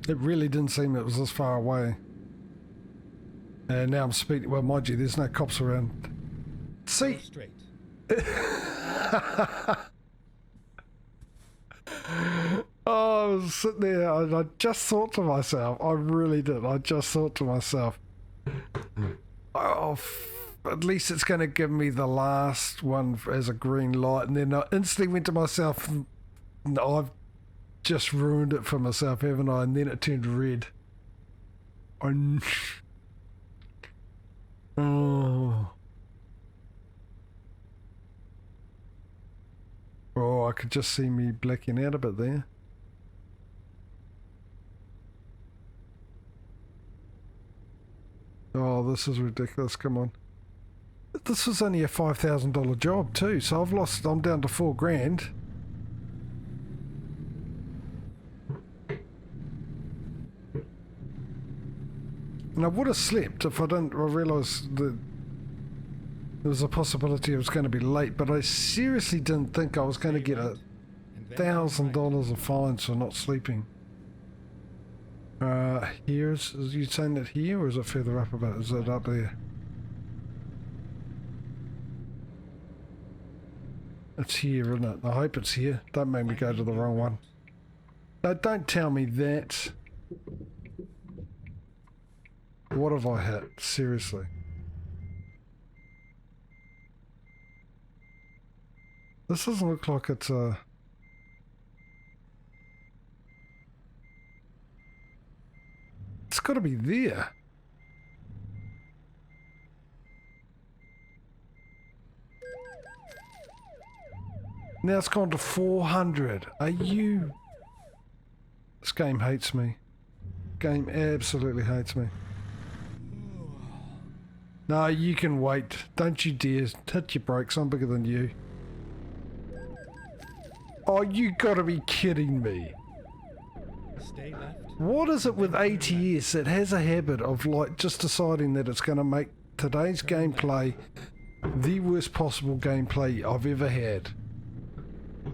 It really didn't seem it was this far away. And now I'm speeding. Well, mind you, there's no cops around. See? Straight. Oh, I was sitting there and I just thought to myself, I really did. I just thought to myself, oh, at least it's going to give me the last one as a green light. And then I instantly went to myself, I've just ruined it for myself, haven't I? And then it turned red. Oh. Oh, I could just see me blacking out a bit there. Oh, this is ridiculous. Come on. This was only a $5,000 job too, so I'm down to $4,000. And I would have slept if I realised that there was a possibility I was going to be late, but I seriously didn't think I was going to get $1,000 of fines for not sleeping. Here is you saying it here, or is it further up a bit? Is it up there? It's here, isn't it? I hope it's here. Don't make me go to the wrong one. No, don't tell me that. What have I hit? Seriously. This doesn't look like it's a... It's got to be there. Now it's gone to 400. Are you... This game hates me. Game absolutely hates me. No, you can wait. Don't you dare hit your brakes. I'm bigger than you. Oh, you gotta be kidding me. Stay left. What is it with ATS that has a habit of like just deciding that it's going to make today's gameplay the worst possible gameplay I've ever had?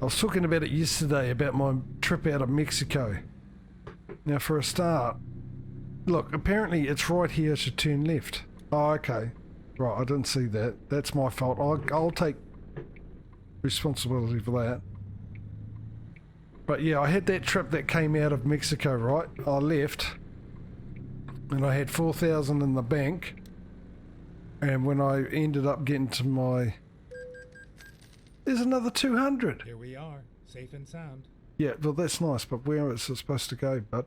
I was talking about it yesterday about my trip out of Mexico. Now for a start, look, apparently it's right here I should turn left. Oh, okay. Right, I didn't see that. That's my fault. I'll take responsibility for that. But yeah, I had that trip that came out of Mexico, right? I left and I had 4,000 in the bank, and when I ended up getting to my... There's another 200. Here we are, safe and sound. Yeah, well that's nice, but where is it supposed to go? But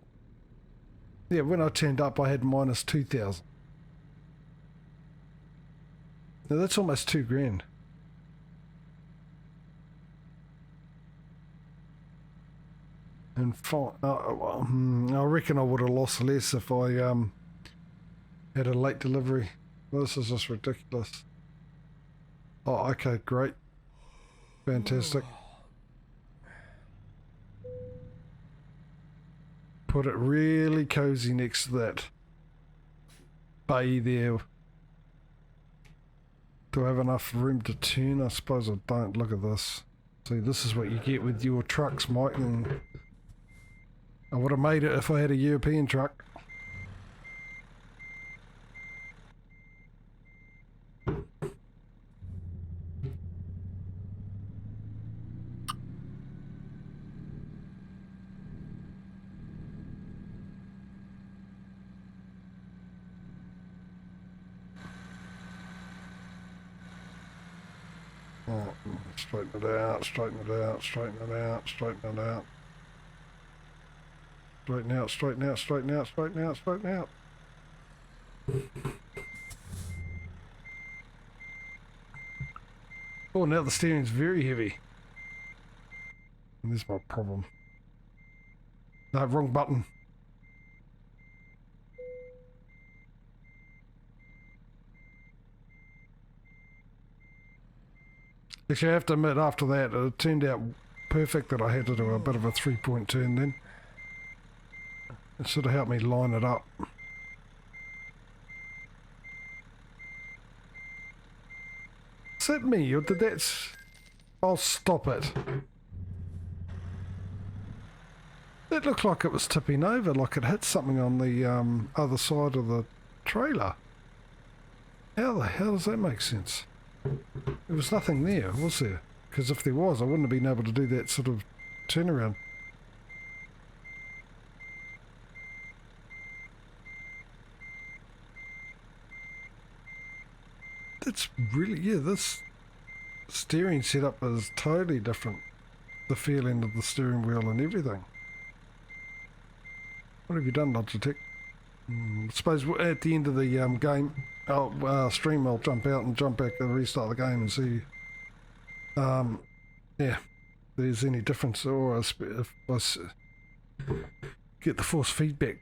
yeah, when I turned up I had minus 2,000. Now that's almost $2,000. And I reckon I would have lost less if I had a late delivery. Well, this is just ridiculous. Oh, okay, great. Fantastic. Put it really cozy next to that bay there. Do I have enough room to turn? I suppose I don't. Look at this. See, this is what you get with your trucks, Mike. And I would have made it if I had a European truck. Oh, straighten it out, straighten it out, straighten it out, straighten it out. Straighten out, straighten out, straighten out, straighten out, straighten out. Oh, now the steering's very heavy. And there's my problem. No, wrong button. Actually, I have to admit, after that, it turned out perfect that I had to do a bit of a 3-point turn then. It sort of helped me line it up. Is that me, or did that... I'll stop it. It looked like it was tipping over, like it hit something on the other side of the trailer. How the hell does that make sense? There was nothing there, was there? Because if there was, I wouldn't have been able to do that sort of turnaround. That's really, yeah, this steering setup is totally different. The feeling of the steering wheel and everything. What have you done, Logitech? I suppose at the end of the game, stream, I'll jump out and jump back and restart the game and see, yeah, if there's any difference, or if I get the force feedback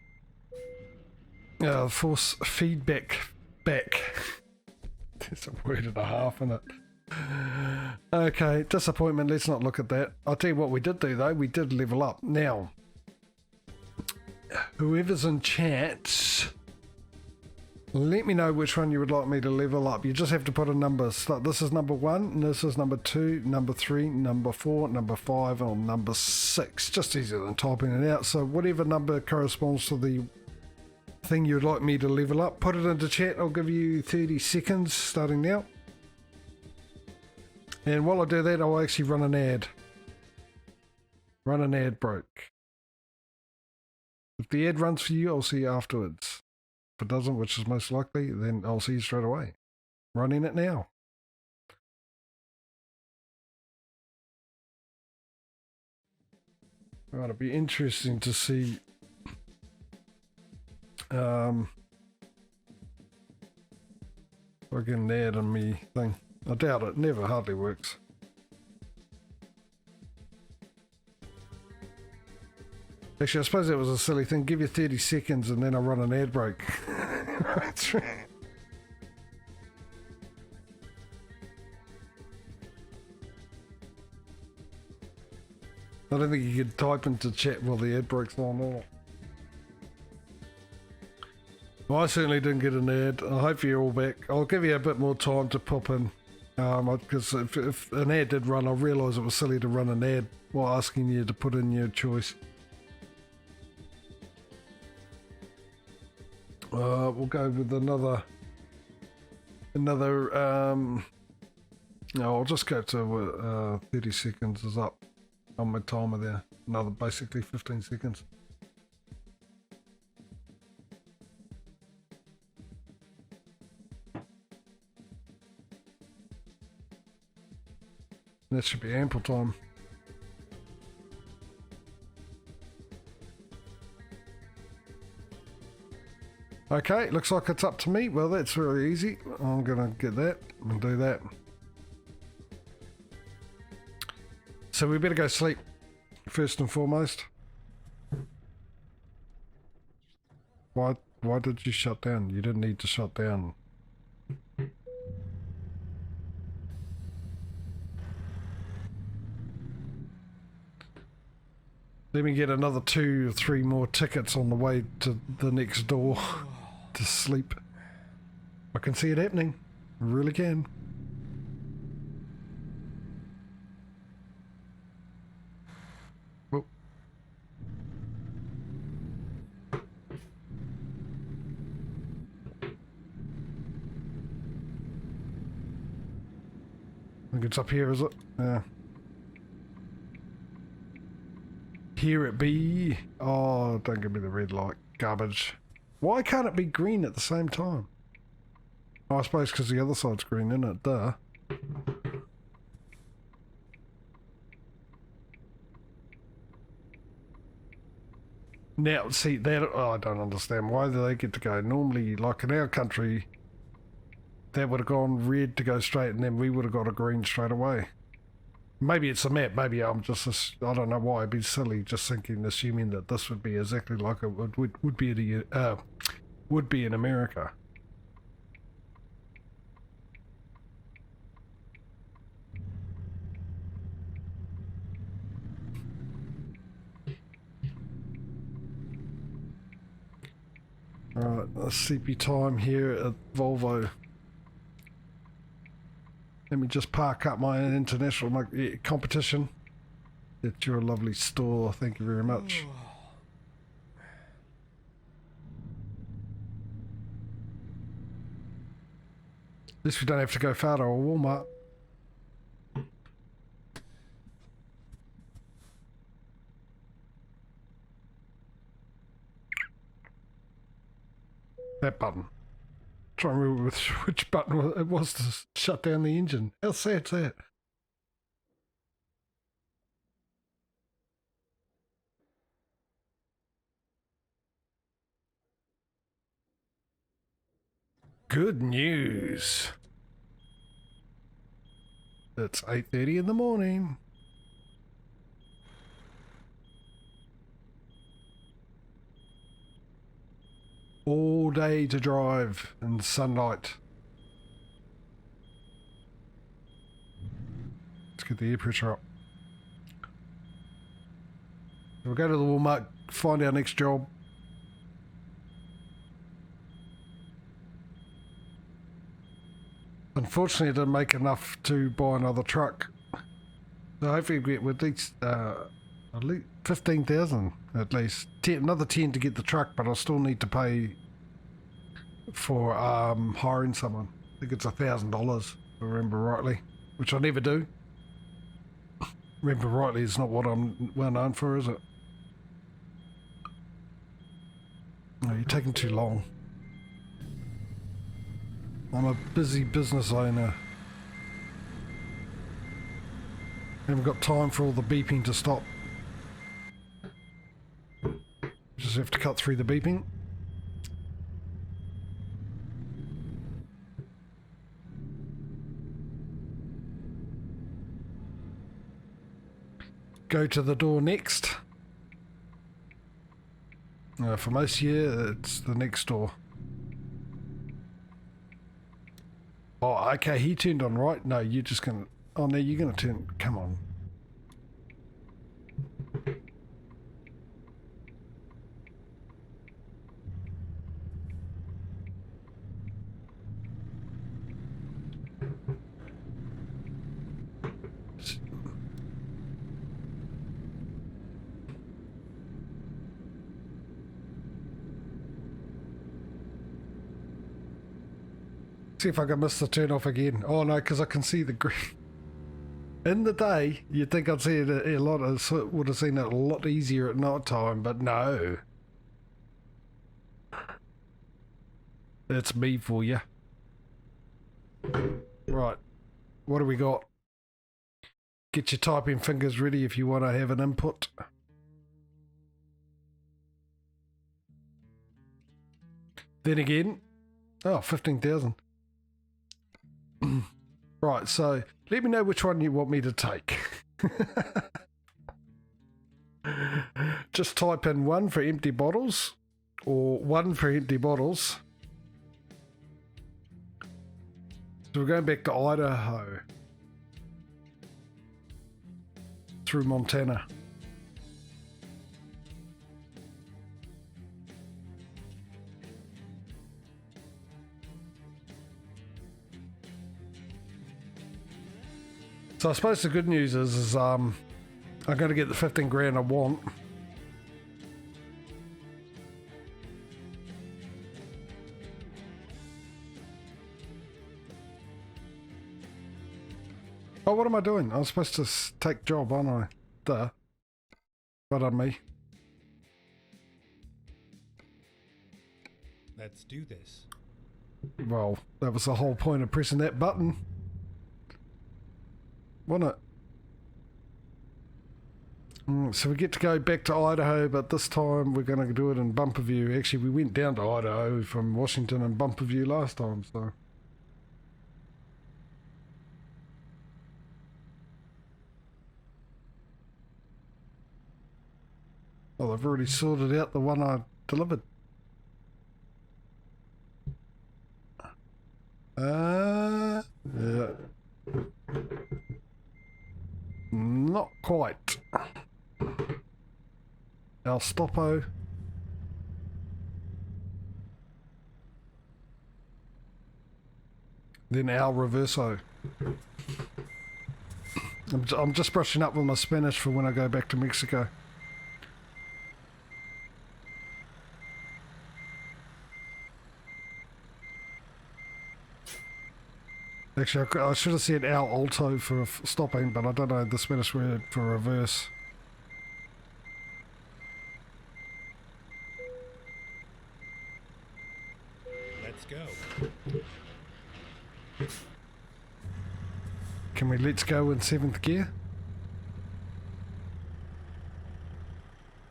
back. There's a word and a half in it. Okay, disappointment, let's not look at that. I'll tell you what we did do though, we did level up. Now, whoever's in chat, let me know which one you would like me to level up. You just have to put a number. So this is number 1, and this is number 2, number 3, number 4, number 5, or number 6. Just easier than typing it out. So whatever number corresponds to the thing you'd like me to level up, put it into chat. I'll give you 30 seconds starting now. And while I do that, I'll actually run an ad. Run an ad break. If the ad runs for you, I'll see you afterwards. If it doesn't, which is most likely, then I'll see you straight away. Running it now. Right, it'll be interesting to see if I get an ad on me thing. I doubt it, never hardly works. Actually, I suppose that was a silly thing. Give you 30 seconds and then I'll run an ad break. That's right. I don't think you could type into chat while the ad break's on, or well, I certainly didn't get an ad. I hope you're all back. I'll give you a bit more time to pop in. Because if an ad did run, I realised it was silly to run an ad while asking you to put in your choice. We'll go with another. No, I'll just go to 30 seconds is up on my timer there. Another basically 15 seconds. That should be ample time. Okay, looks like it's up to me. Well, that's really easy. I'm gonna get that and do that. So we better go sleep, first and foremost. Why did you shut down? You didn't need to shut down. Let me get another 2 or 3 more tickets on the way to the next door to sleep. I can see it happening. I really can. Oh. I think it's up here, is it? Yeah. Here it be. Oh, don't give me the red light. Garbage. Why can't it be green at the same time? Oh, I suppose because the other side's green, isn't it? Duh. Now, see, that, oh, I don't understand. Why do they get to go? Normally, like in our country, that would have gone red to go straight, and then we would have got a green straight away. Maybe it's a map. Maybe I'm just, I don't know why. I'd be silly just thinking, assuming that this would be exactly like it would be in America. Alright, a sleepy time here at Volvo. Let me just park up my international competition. It's your lovely store, thank you very much. At least we don't have to go far to a Walmart. That button. Try and remember which button it was to shut down the engine. How sad's that? Good news. It's 8:30 in the morning. All day to drive in sunlight. Let's get the air pressure up. We'll go to the Walmart, find our next job. Unfortunately, it didn't make enough to buy another truck. So hopefully we get at least 15,000 at least. Another 10 to get the truck, but I'll still need to pay for hiring someone. I think it's $1,000, if I remember rightly, which I never do. Remember rightly is not what I'm well known for, is it? No, you're taking too long. I'm a busy business owner. Haven't got time for all the beeping to stop. Just have to cut through the beeping. Go to the door next. For most here, it's the next door. Oh, okay, he turned on right. No, you're just gonna... Oh, no, you're gonna turn... Come on. See if I can miss the turn off again. Oh no, because I can see the green. In the day, you'd think I'd see it a lot. Would have seen it a lot easier at night time, but no. It's me for you. Right, what do we got? Get your typing fingers ready if you want to have an input. Then again, oh, 15,000. Right, so let me know which one you want me to take. Just type in 1 for empty bottles or 1 for empty bottles. So we're going back to Idaho through Montana. So I suppose the good news is I'm going to get the 15 grand I want. Oh, what am I doing? I'm supposed to take job, aren't I? Duh. But on me. Let's do this. Well, that was the whole point of pressing that button. Wasn't it? So we get to go back to Idaho, but this time we're going to do it in bumper view. Actually, we went down to Idaho from Washington in bumper view last time, so... Oh, they've already sorted out the one I delivered. Yeah. Not quite. El Stopo. then our reverso. I'm just brushing up with my Spanish for when I go back to Mexico. Actually, I should have said al alto for stopping, but I don't know the Spanish word for reverse. Let's go. Can we let's go in 7th gear?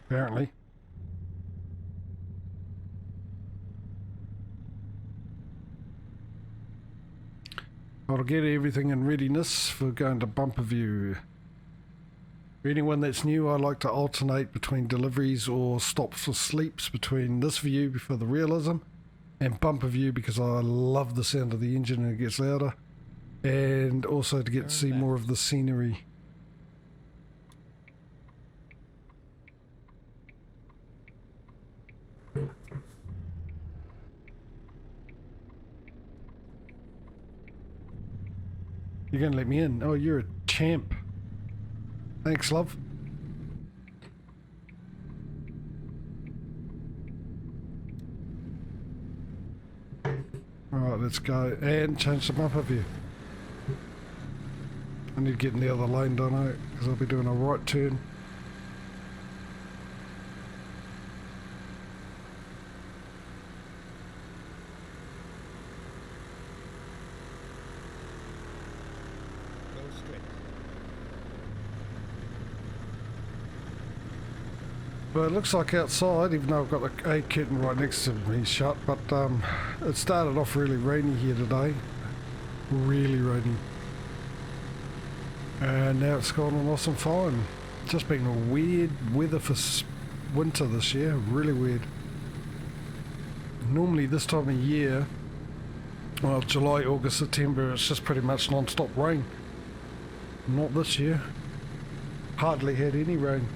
Apparently. I'll get everything in readiness for going to bumper view. For anyone that's new, I like to alternate between deliveries or stops for sleeps between this view for the realism and bumper view because I love the sound of the engine and it gets louder, and also to get to see more of the scenery. You're going to let me in? Oh, you're a champ. Thanks, love. Alright, let's go and change the bumper view. I need to get in the other lane, don't I? Because I'll be doing a right turn. But it looks like outside, even though I've got the A curtain right next to me shut, but it started off really rainy here today. Really rainy. And now it's gone on awesome fine. Just been a weird weather for winter this year, really weird. Normally this time of year, well, July, August, September, it's just pretty much non-stop rain. Not this year. Hardly had any rain.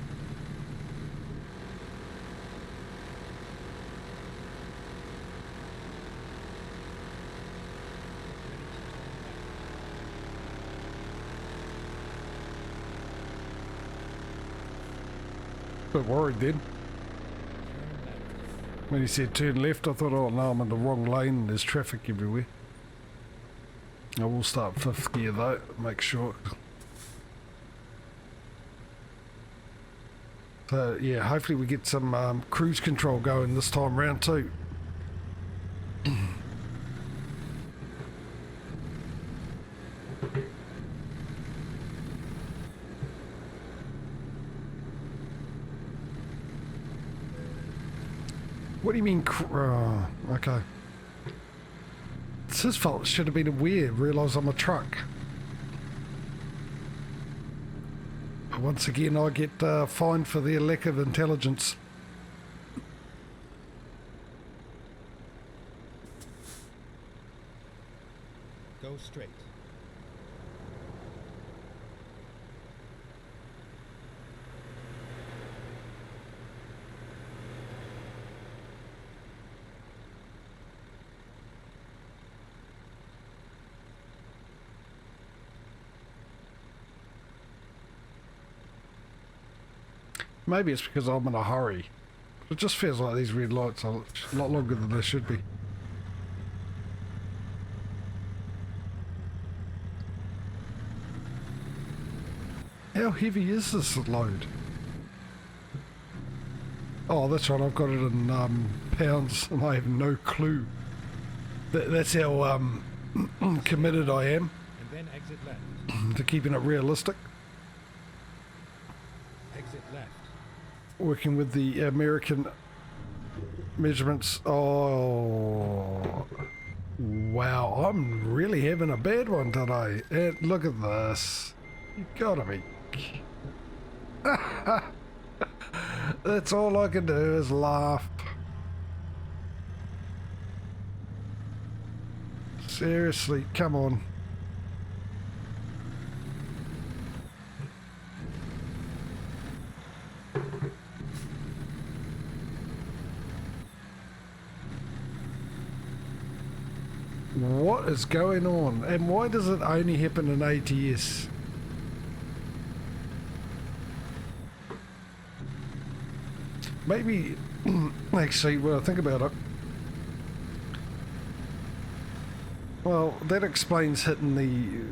Bit worried then. When he said turn left, I thought, oh no, I'm in the wrong lane and there's traffic everywhere. I will start 5th gear though, make sure. So yeah, hopefully we get some cruise control going this time round too. What do you mean? Okay. It's his fault. It should have been aware. Realise I'm a truck. But once again, I get fined for their lack of intelligence. Go straight. Maybe it's because I'm in a hurry. It just feels like these red lights are a lot longer than they should be. How heavy is this load? Oh, that's right, I've got it in pounds and I have no clue. That's how committed I am And then exit left. to keeping it realistic. Exit left. Working with the American measurements. Oh, wow, I'm really having a bad one today. And look at this. You gotta be. That's all I can do is laugh. Seriously, come on. What is going on? And why does it only happen in ATS? Maybe, actually, when I think about it, well, that explains hitting the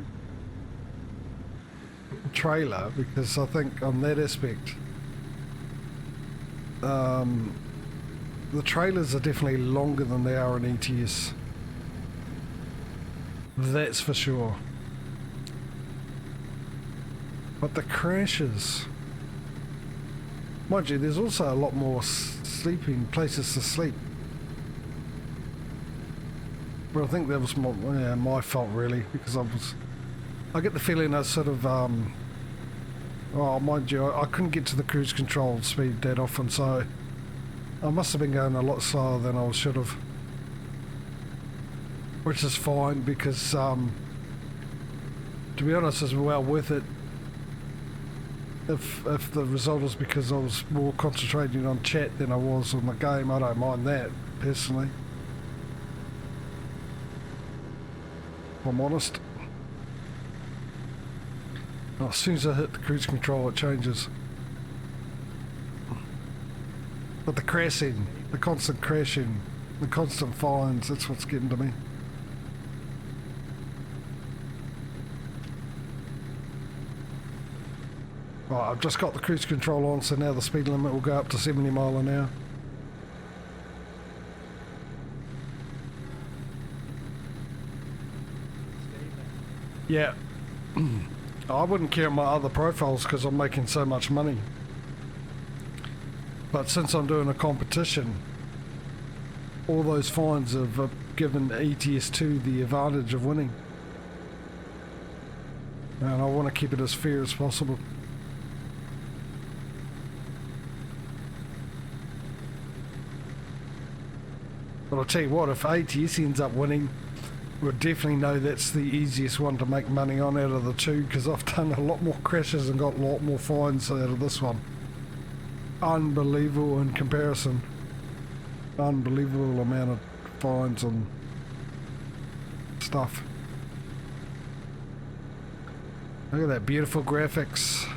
trailer, because I think on that aspect, the trailers are definitely longer than they are in ETS. That's for sure. But the crashes, mind you, there's also a lot more sleeping places to sleep. But I think that was my fault really, because I get the feeling I sort of, oh mind you, I couldn't get to the cruise control speed that often, so I must have been going a lot slower than I should have. Which is fine, because to be honest, it's well worth it. If the result is because I was more concentrating on chat than I was on the game, I don't mind that, personally. If I'm honest. Oh, as soon as I hit the cruise control, it changes. But the crashing, the constant crashing, the constant fines, that's what's getting to me. Right, I've just got the cruise control on, so now the speed limit will go up to 70 mile an hour. Yeah. I wouldn't count my other profiles because I'm making so much money. But since I'm doing a competition, all those fines have given ETS2 the advantage of winning. And I want to keep it as fair as possible. But I'll tell you what, if ATS ends up winning, we'll definitely know that's the easiest one to make money on out of the two, because I've done a lot more crashes and got a lot more fines out of this one. Unbelievable in comparison. Unbelievable amount of fines and stuff. Look at that beautiful graphics.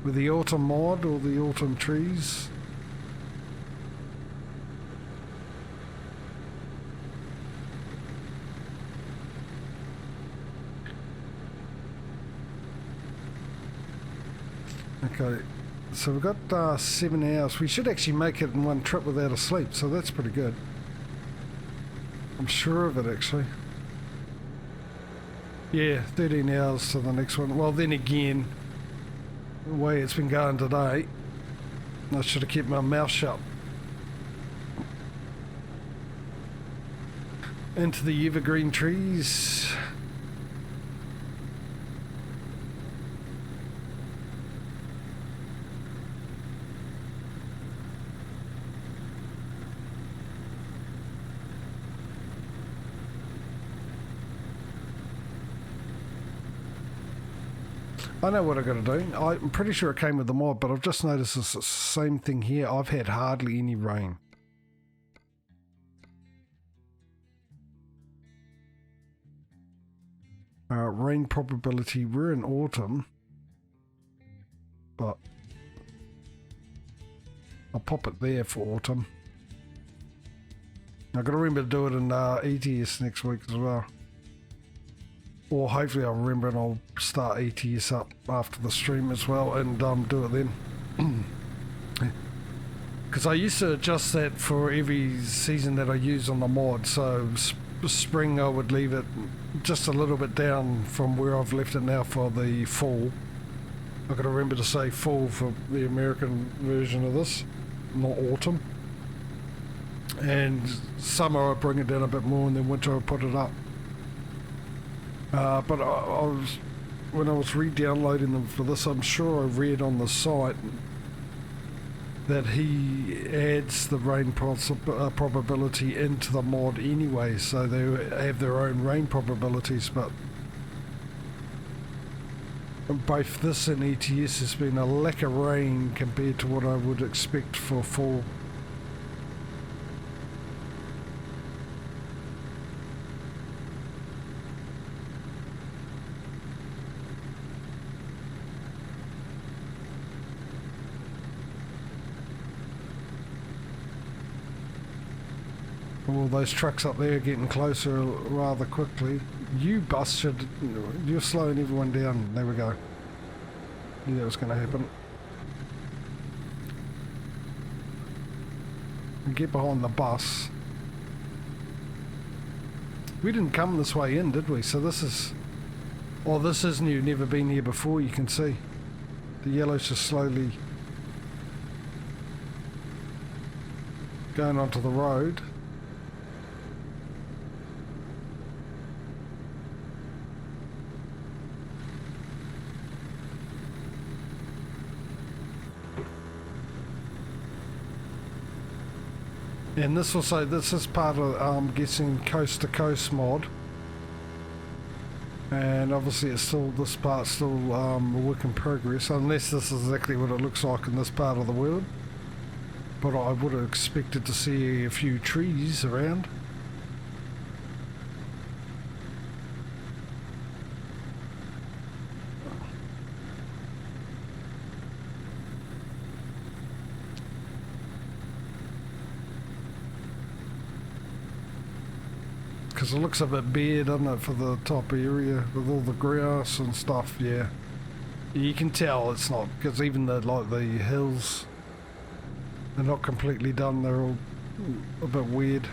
With the autumn mod or the autumn trees. Okay, so we've got 7 hours. We should actually make it in one trip without a sleep, so that's pretty good. I'm sure of it, actually. Yeah, 13 hours to the next one. Well, then again, the way it's been going today, I should have kept my mouth shut. Into the evergreen trees. I know what I've got to do. I'm pretty sure it came with the mod, but I've just noticed it's the same thing here. I've had hardly any rain. Rain probability, we're in autumn, but I'll pop it there for autumn. I've got to remember to do it in ETS next week as well. Or hopefully I'll remember and I'll start ATS up after the stream as well and do it then. Because I used to adjust that for every season that I use on the mod, so spring I would leave it just a little bit down from where I've left it now for the fall. I've got to remember to say fall for the American version of this, not autumn. And summer I bring it down a bit more, and then winter I put it up. But when I was re-downloading them for this, I'm sure I read on the site that he adds the rain probability into the mod anyway, so they have their own rain probabilities, but both this and ETS has been a lack of rain compared to what I would expect for fall. All those trucks up there are getting closer rather quickly. You bus should... You're slowing everyone down. There we go. Knew that was going to happen. And get behind the bus. We didn't come this way in, did we? So this is... Oh, this is new. Never been here before, you can see. The yellow's just slowly going onto the road. And this also, this is part of, I'm guessing, Coast to Coast mod. And obviously it's still, this part's still a work in progress, unless this is exactly what it looks like in this part of the world. But I would have expected to see a few trees around. Because it looks a bit bare, doesn't it, for the top area with all the grass and stuff. Yeah, you can tell it's not, because even the hills, they're not completely done. They're all a bit weird.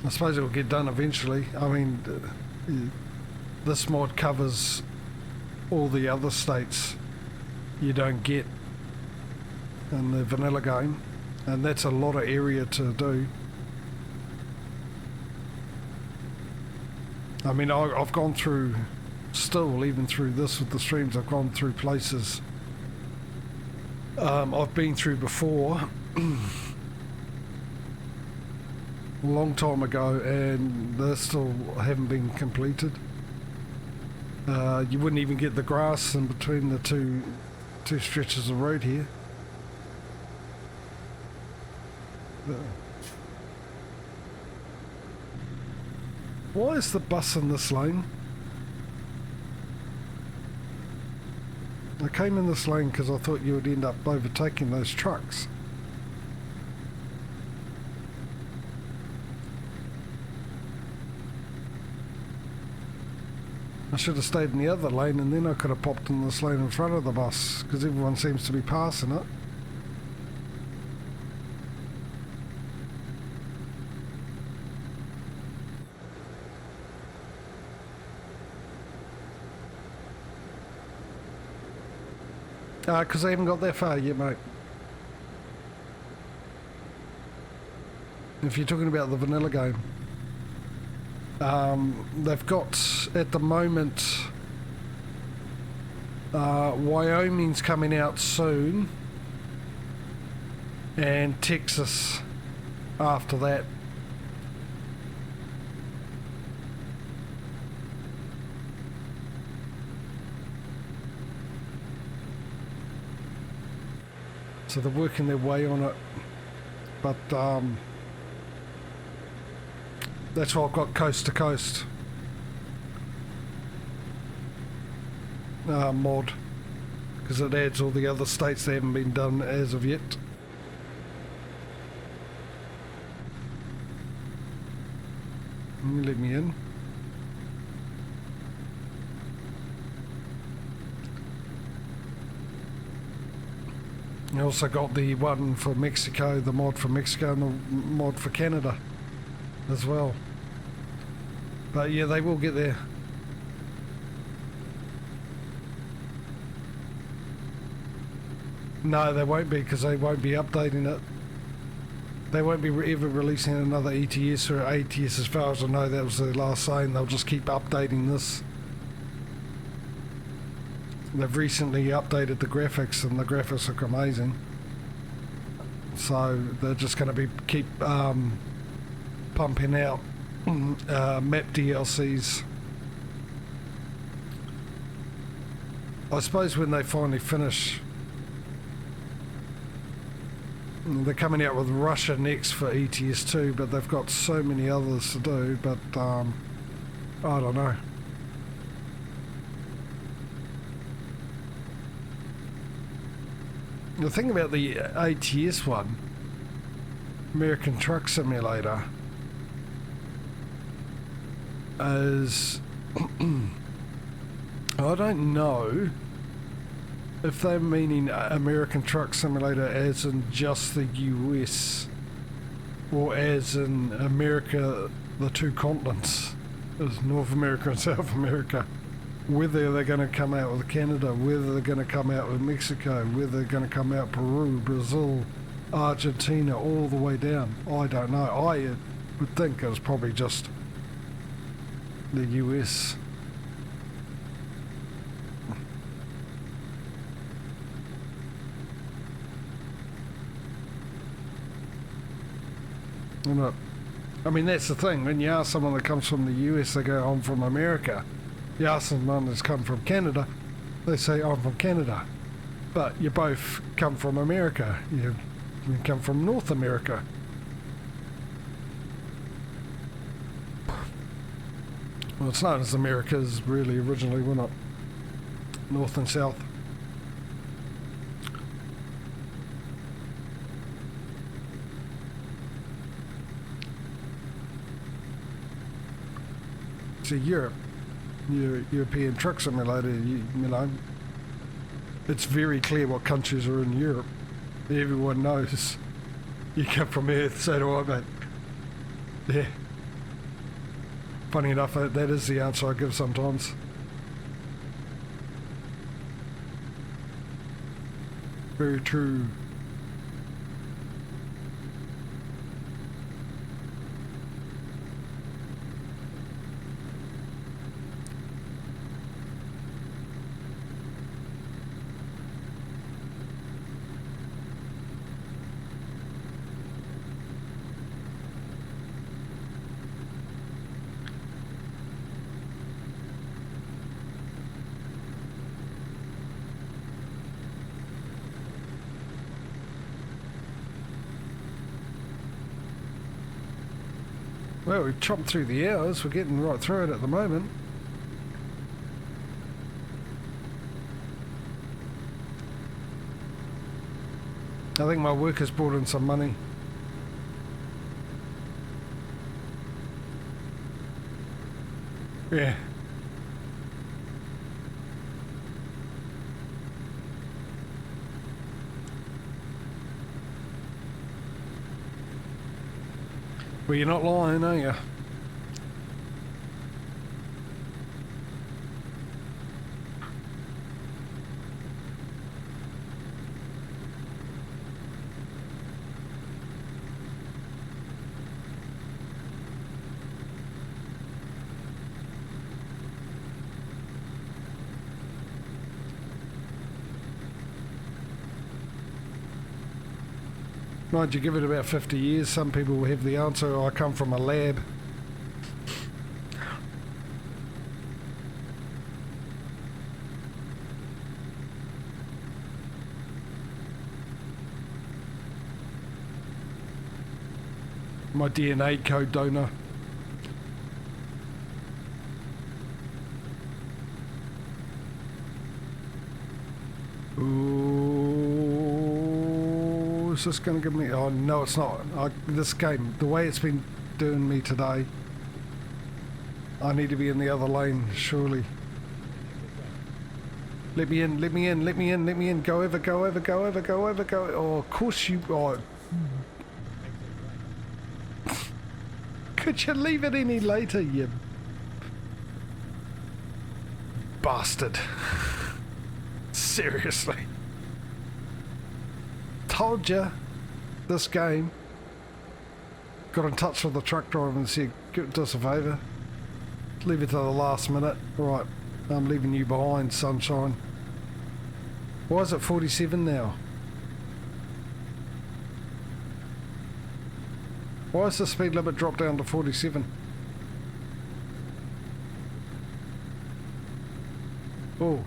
I suppose it will get done eventually. I mean, this mod covers all the other states you don't get in the vanilla game, and that's a lot of area to do. I mean, I've gone through, still even through this with the streams, I've gone through places I've been through before. A long time ago, and they still haven't been completed. You wouldn't even get the grass in between the two stretches of road here. Why is the bus in this lane? I came in this lane because I thought you would end up overtaking those trucks. I should have stayed in the other lane, and then I could have popped in this lane in front of the bus, because everyone seems to be passing it. Because I haven't got that far yet, mate. If you're talking about the vanilla game. They've got, at the moment, Wyoming's coming out soon, and Texas after that. So they're working their way on it, but that's why I've got Coast to Coast mod, because it adds all the other states that haven't been done as of yet. Let me in. You also got the one for Mexico, the mod for Mexico, and the mod for Canada as well. But yeah, they will get there. No, they won't be, because they won't be updating it. They won't be ever releasing another ETS or ATS, as far as I know. That was the last saying. They'll just keep updating this. They've recently updated the graphics, and the graphics look amazing. So they're just going to keep pumping out map DLCs. I suppose when they finally finish They're coming out with Russia next for ATS 2, but they've got so many others to do, but I don't know. The thing about the ATS one, American Truck Simulator, is I don't know if they're meaning American Truck Simulator as in just the US or as in America, the two continents, as North America and South America. Whether they're going to come out with Canada, whether they're going to come out with Mexico, whether they're going to come out Peru, Brazil, Argentina, all the way down. I don't know. I would think it was probably just the US. I mean, that's the thing. When you ask someone that comes from the US, they go, I'm from America. You ask someone that's come from Canada, they say, I'm from Canada. But you both come from America. You come from North America. Well, it's known as Americas, really, originally, we're not North and South. See, European Truck Simulator, you know, it's very clear what countries are in Europe. Everyone knows. You come from Earth, so do I, mate. Yeah. Funny enough, that is the answer I give sometimes. Very true. Well, we've chopped through the hours. We're getting right through it at the moment. I think my work has brought in some money. Yeah. Well, you're not lying, are you? Mind you, give it about 50 years, some people will have the answer, I come from a lab. My DNA code donor. Is this going to give me... Oh, no, it's not. This game, the way it's been doing me today, I need to be in the other lane, surely. Let me in, let me in, let me in, let me in. Go over, go over, go over, go over, go... Oh, of course you... Oh. Could you leave it any later, you... bastard. Seriously. Told you, this game. Got in touch with the truck driver and said, do us a favour. Leave it to the last minute. Right, I'm leaving you behind, sunshine. Why is it 47 now? Why has the speed limit dropped down to 47? Oh,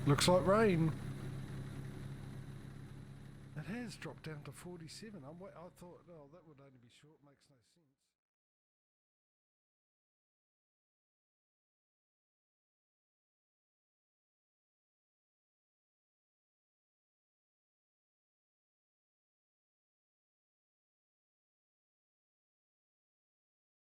looks like rain. It has dropped down to 47. I thought, oh, that would only be short. Makes no sense.